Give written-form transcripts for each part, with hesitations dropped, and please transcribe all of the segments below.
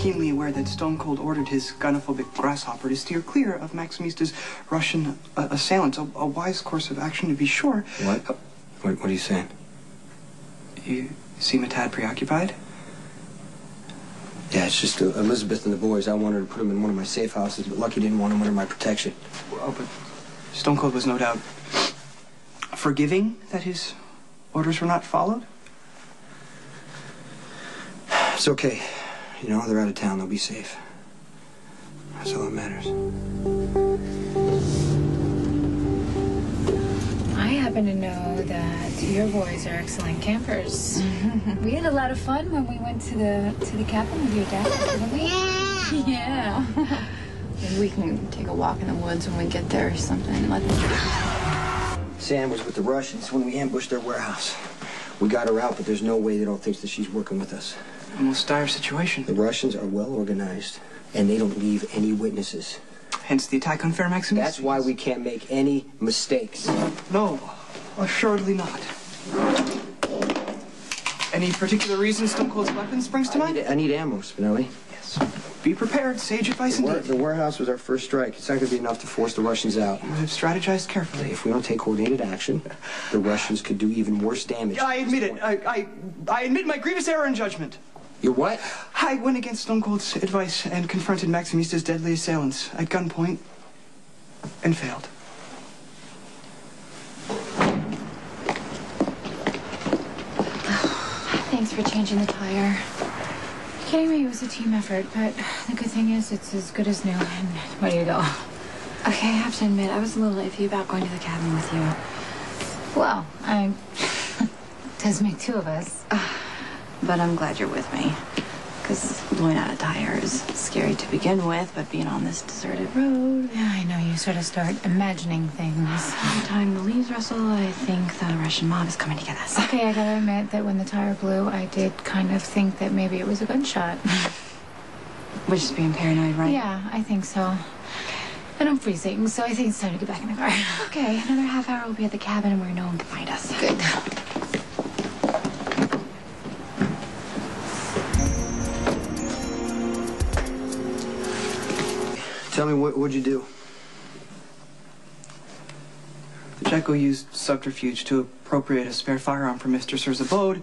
keenly aware that Stone Cold ordered his gynophobic grasshopper to steer clear of Maximista's Russian assailants. A wise course of action, to be sure. What? What are you saying? You seem a tad preoccupied. Yeah, it's just Elizabeth and the boys. I wanted to put them in one of my safe houses, but Lucky didn't want them under my protection. Oh, but Stone Cold was no doubt forgiving that his orders were not followed? It's okay. You know, they're out of town. They'll be safe. That's all that matters. I happen to know that your boys are excellent campers. We had a lot of fun when we went to the cabin with your dad, didn't we? Yeah. Maybe we can take a walk in the woods when we get there or something. Let them... Sam was with the Russians when we ambushed their warehouse. We got her out, but there's no way they don't think that she's working with us. A most dire situation. The Russians are well organized, and they don't leave any witnesses. Hence the attack on Fair Maximus? That's why we can't make any mistakes. No, assuredly not. Any particular reason Stone Cold's weapon springs to mind? I need ammo, Spinelli. Yes. Be prepared. Sage advice indeed. The warehouse was our first strike. It's not going to be enough to force the Russians out. You have strategized carefully. If we don't take coordinated action, the Russians could do even worse damage. I admit it. I admit my grievous error in judgment. Your what? I went against Stone Cold's advice and confronted Maximista's deadly assailants at gunpoint and failed. Thanks for changing the tire. Kidding me, it was a team effort, but the good thing is it's as good as new. And where do you go? Okay, I have to admit, I was a little iffy about going to the cabin with you. Well, it does make two of us. But I'm glad you're with me. Because blowing out a tire is scary to begin with, but being on this deserted road... Yeah, I know. You sort of start imagining things. Every time the leaves rustle, I think the Russian mob is coming to get us. Okay, I gotta admit that when the tire blew, I did kind of think that maybe it was a gunshot. We're just being paranoid, right? Yeah, I think so. And I'm freezing, so I think it's time to get back in the car. Okay, another half hour we'll be at the cabin where no one can find us. Good. Tell me, what'd you do? The Jekko used subterfuge to appropriate a spare firearm from Mr. Sir's abode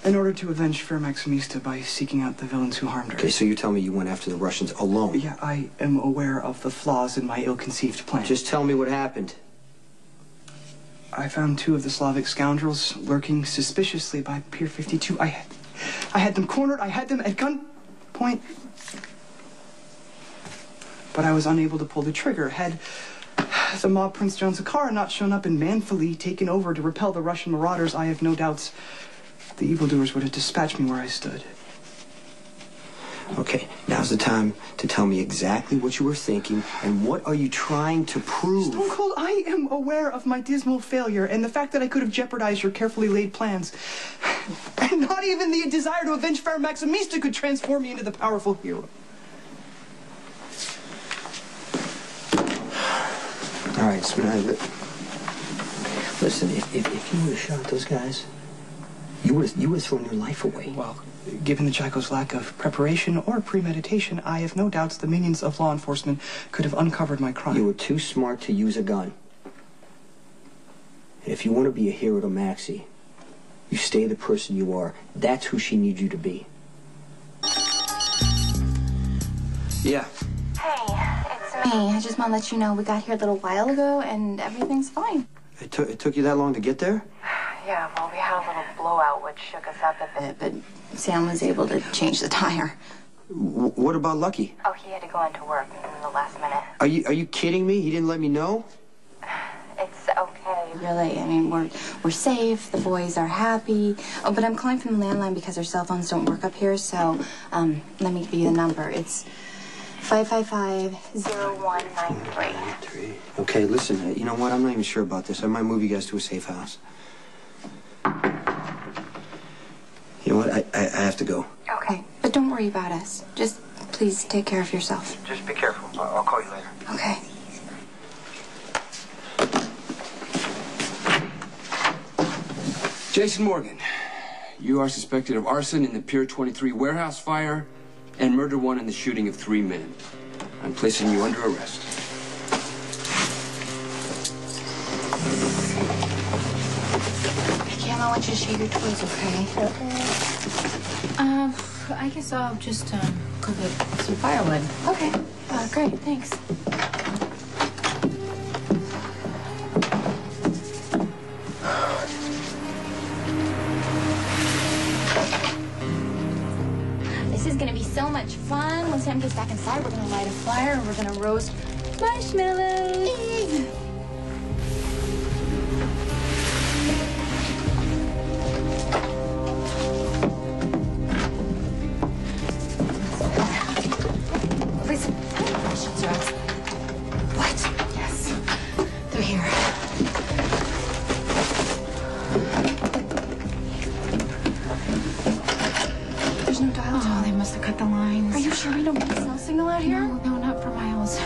in order to avenge Fair Maximista by seeking out the villains who harmed her. Okay, so you tell me you went after the Russians alone. Yeah, I am aware of the flaws in my ill-conceived plan. Just tell me what happened. I found two of the Slavic scoundrels lurking suspiciously by Pier 52. I had them cornered. I had them at gunpoint. But I was unable to pull the trigger. Had the mob Prince John Zakara not shown up and manfully taken over to repel the Russian marauders, I have no doubts the evildoers would have dispatched me where I stood. Okay, now's the time to tell me exactly what you were thinking and what are you trying to prove? Stone Cold, I am aware of my dismal failure and the fact that I could have jeopardized your carefully laid plans. And not even the desire to avenge Fair Maximista could transform me into the powerful hero. All right, Spinelli, listen, if you would have shot those guys, you would have thrown your life away. Well, given the Jekko's lack of preparation or premeditation, I have no doubts the minions of law enforcement could have uncovered my crime. You were too smart to use a gun. And if you want to be a hero to Maxie, you stay the person you are. That's who she needs you to be. Yeah. Hey, it's me. I just want to let you know we got here a little while ago and everything's fine. It took you that long to get there? Yeah, well, we had a little blowout which shook us up a bit, but Sam was able to change the tire. What about Lucky? Oh, he had to go into work in the last minute. Are you kidding me? He didn't let me know? It's okay, really. I mean, we're safe. The boys are happy. Oh, but I'm calling from the landline because our cell phones don't work up here, so let me give you the number. It's 555-0193. Okay, listen, you know what? I'm not even sure about this. I might move you guys to a safe house. You know what? I have to go. Okay, but don't worry about us. Just please take care of yourself. Just be careful. I'll call you later. Okay. Jason Morgan, you are suspected of arson in the Pier 23 warehouse fire and murder one in the shooting of 3 men. I'm placing you under arrest. Cam, I want you to share your toys, okay? I guess I'll just go get some firewood. Okay. Great, thanks. This is gonna be so much fun. When Sam gets back inside, we're gonna light a fire and we're gonna roast marshmallows. Listen, questions are outside. What? Yes, they're here. There's no dial tone. Oh, they must have cut the lines. Are you sure we don't get a cell signal out here? No, not for miles.